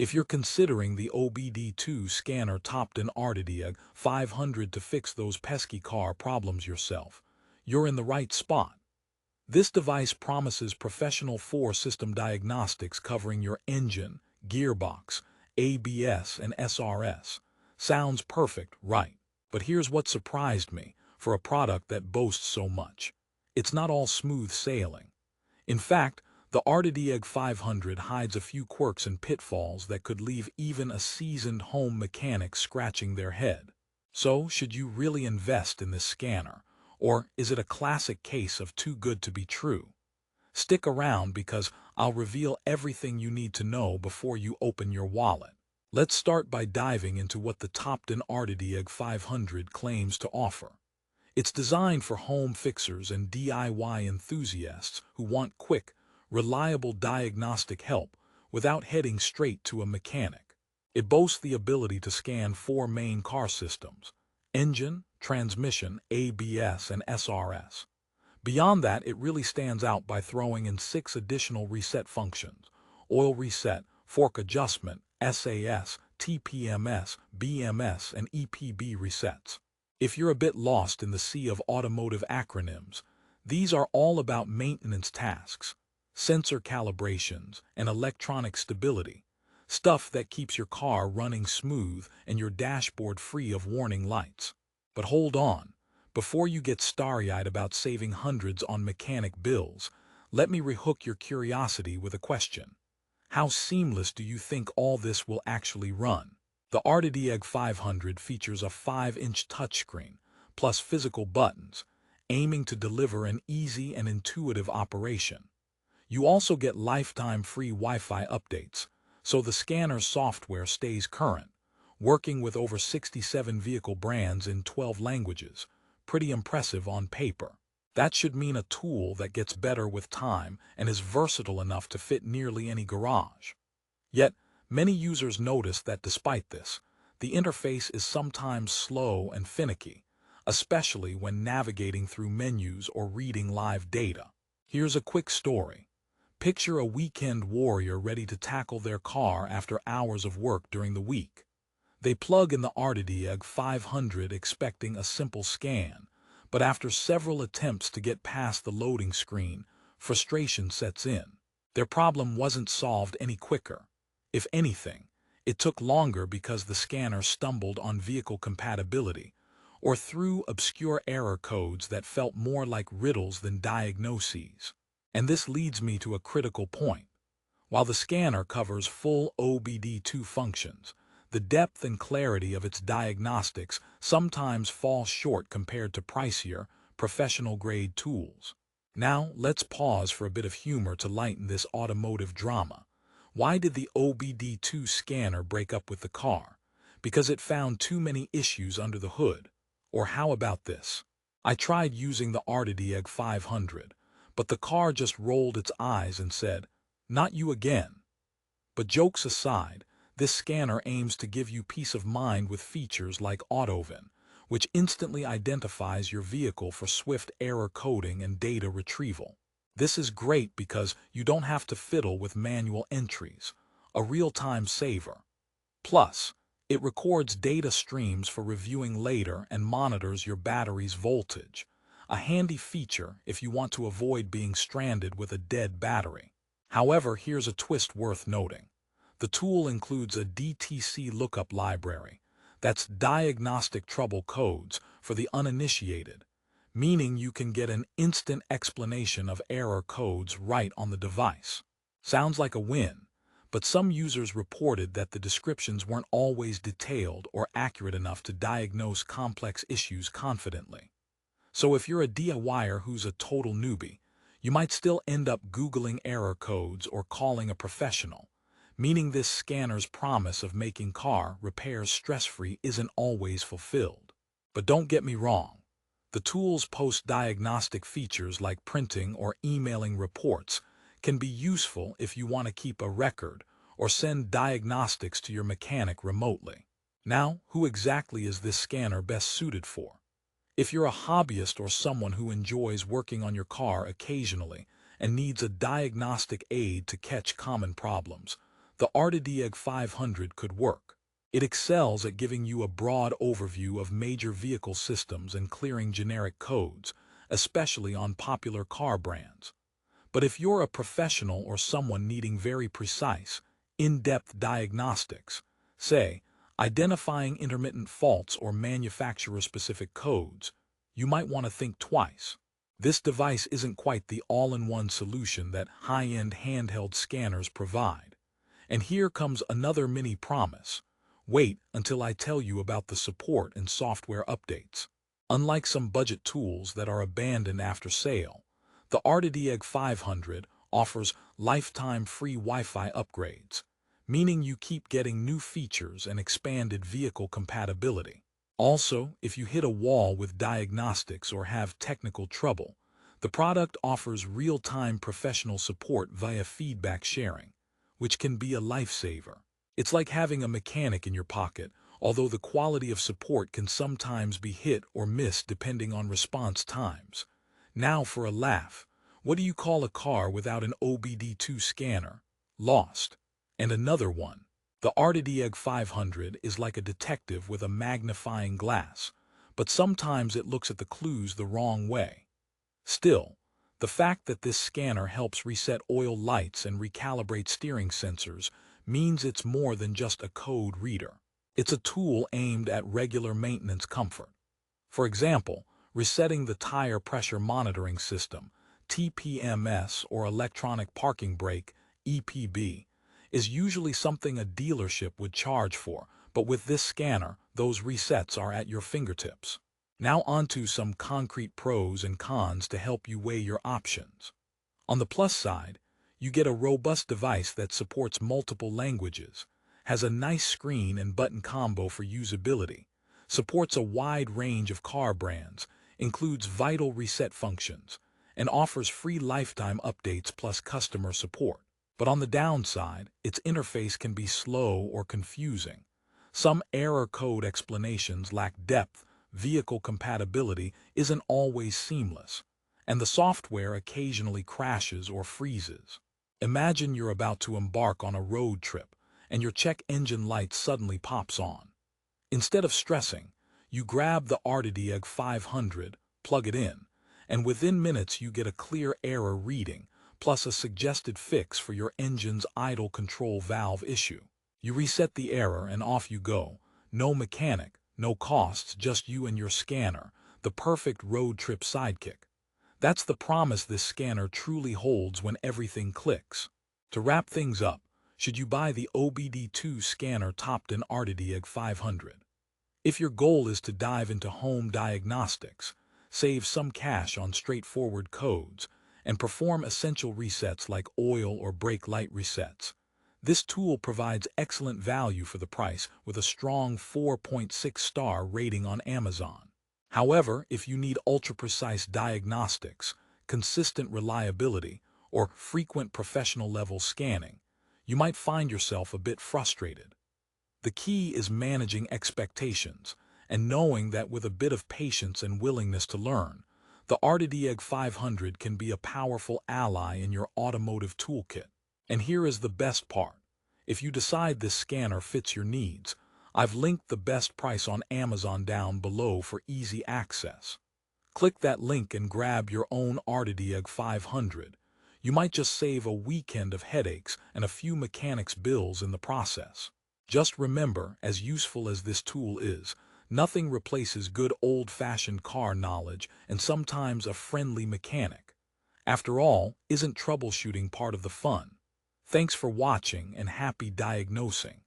If you're considering the OBD2 Scanner Topdon Artidiag500 to fix those pesky car problems yourself, you're in the right spot. This device promises professional four-system diagnostics covering your engine, gearbox, ABS, and SRS. Sounds perfect, right? But here's what surprised me for a product that boasts so much. It's not all smooth sailing. In fact, the Artidiag500 hides a few quirks and pitfalls that could leave even a seasoned home mechanic scratching their head. So, should you really invest in this scanner? Or is it a classic case of too good to be true? Stick around because I'll reveal everything you need to know before you open your wallet. Let's start by diving into what the Topdon Artidiag500 claims to offer. It's designed for home fixers and DIY enthusiasts who want quick, reliable diagnostic help without heading straight to a mechanic. It boasts the ability to scan four main car systems: engine, transmission, ABS, and SRS. Beyond that, it really stands out by throwing in 6 additional reset functions: oil reset, fork adjustment, SAS, TPMS, BMS, and EPB resets. If you're a bit lost in the sea of automotive acronyms, these are all about maintenance tasks, sensor calibrations, and electronic stability, stuff that keeps your car running smooth and your dashboard free of warning lights. But hold on, before you get starry-eyed about saving hundreds on mechanic bills, let me rehook your curiosity with a question. How seamless do you think all this will actually run? The Artidiag500 features a 5-inch touchscreen, plus physical buttons, aiming to deliver an easy and intuitive operation. You also get lifetime free Wi-Fi updates, so the scanner's software stays current, working with over 67 vehicle brands in 12 languages. Pretty impressive on paper. That should mean a tool that gets better with time and is versatile enough to fit nearly any garage. Yet, many users notice that despite this, the interface is sometimes slow and finicky, especially when navigating through menus or reading live data. Here's a quick story. Picture a weekend warrior ready to tackle their car after hours of work during the week. They plug in the Artidiag500 expecting a simple scan, but after several attempts to get past the loading screen, frustration sets in. Their problem wasn't solved any quicker. If anything, it took longer because the scanner stumbled on vehicle compatibility or threw obscure error codes that felt more like riddles than diagnoses. And this leads me to a critical point. While the scanner covers full OBD2 functions, the depth and clarity of its diagnostics sometimes fall short compared to pricier, professional-grade tools. Now, let's pause for a bit of humor to lighten this automotive drama. Why did the OBD2 scanner break up with the car? Because it found too many issues under the hood. Or how about this? I tried using the Artidiag500, but the car just rolled its eyes and said, "Not you again." But jokes aside, this scanner aims to give you peace of mind with features like AutoVIN, which instantly identifies your vehicle for swift error coding and data retrieval. This is great because you don't have to fiddle with manual entries, a real-time saver. Plus, it records data streams for reviewing later and monitors your battery's voltage, a handy feature if you want to avoid being stranded with a dead battery. However, here's a twist worth noting. The tool includes a DTC lookup library, that's diagnostic trouble codes for the uninitiated, meaning you can get an instant explanation of error codes right on the device. Sounds like a win, but some users reported that the descriptions weren't always detailed or accurate enough to diagnose complex issues confidently. So if you're a DIYer who's a total newbie, you might still end up Googling error codes or calling a professional, meaning this scanner's promise of making car repairs stress-free isn't always fulfilled. But don't get me wrong. The tool's post-diagnostic features like printing or emailing reports can be useful if you want to keep a record or send diagnostics to your mechanic remotely. Now, who exactly is this scanner best suited for? If you're a hobbyist or someone who enjoys working on your car occasionally and needs a diagnostic aid to catch common problems, the Artidiag500 could work. It excels at giving you a broad overview of major vehicle systems and clearing generic codes, especially on popular car brands. But if you're a professional or someone needing very precise, in-depth diagnostics, say, identifying intermittent faults or manufacturer-specific codes, you might want to think twice. This device isn't quite the all-in-one solution that high-end handheld scanners provide. And here comes another mini promise. Wait until I tell you about the support and software updates. Unlike some budget tools that are abandoned after sale, the Artidiag500 offers lifetime free Wi-Fi upgrades, meaning you keep getting new features and expanded vehicle compatibility. Also, if you hit a wall with diagnostics or have technical trouble, the product offers real-time professional support via feedback sharing, which can be a lifesaver. It's like having a mechanic in your pocket, although the quality of support can sometimes be hit or miss depending on response times. Now for a laugh, what do you call a car without an OBD2 scanner? Lost. And another one. The Artidiag500 is like a detective with a magnifying glass, but sometimes it looks at the clues the wrong way. Still, the fact that this scanner helps reset oil lights and recalibrate steering sensors means it's more than just a code reader. It's a tool aimed at regular maintenance comfort. For example, resetting the tire pressure monitoring system, TPMS, or electronic parking brake, EPB, is usually something a dealership would charge for, but with this scanner, those resets are at your fingertips. Now onto some concrete pros and cons to help you weigh your options. On the plus side, you get a robust device that supports multiple languages, has a nice screen and button combo for usability, supports a wide range of car brands, includes vital reset functions, and offers free lifetime updates plus customer support. But on the downside, its interface can be slow or confusing. Some error code explanations lack depth, vehicle compatibility isn't always seamless, and the software occasionally crashes or freezes. Imagine you're about to embark on a road trip, and your check engine light suddenly pops on. Instead of stressing, you grab the Artidiag500, plug it in, and within minutes you get a clear error reading, plus a suggested fix for your engine's idle control valve issue. You reset the error and off you go. No mechanic, no costs, just you and your scanner, the perfect road trip sidekick. That's the promise this scanner truly holds when everything clicks. To wrap things up, should you buy the OBD2 Scanner Topdon Artidiag500? If your goal is to dive into home diagnostics, save some cash on straightforward codes, and perform essential resets like oil or brake light resets, this tool provides excellent value for the price with a strong 4.6-star rating on Amazon. However, if you need ultra-precise diagnostics, consistent reliability, or frequent professional-level scanning, you might find yourself a bit frustrated. The key is managing expectations and knowing that with a bit of patience and willingness to learn, the Artidiag500 can be a powerful ally in your automotive toolkit. And here is the best part. If you decide this scanner fits your needs, I've linked the best price on Amazon down below for easy access. Click that link and grab your own Artidiag500. You might just save a weekend of headaches and a few mechanics' bills in the process. Just remember, as useful as this tool is, nothing replaces good old-fashioned car knowledge and sometimes a friendly mechanic. After all, isn't troubleshooting part of the fun? Thanks for watching and happy diagnosing.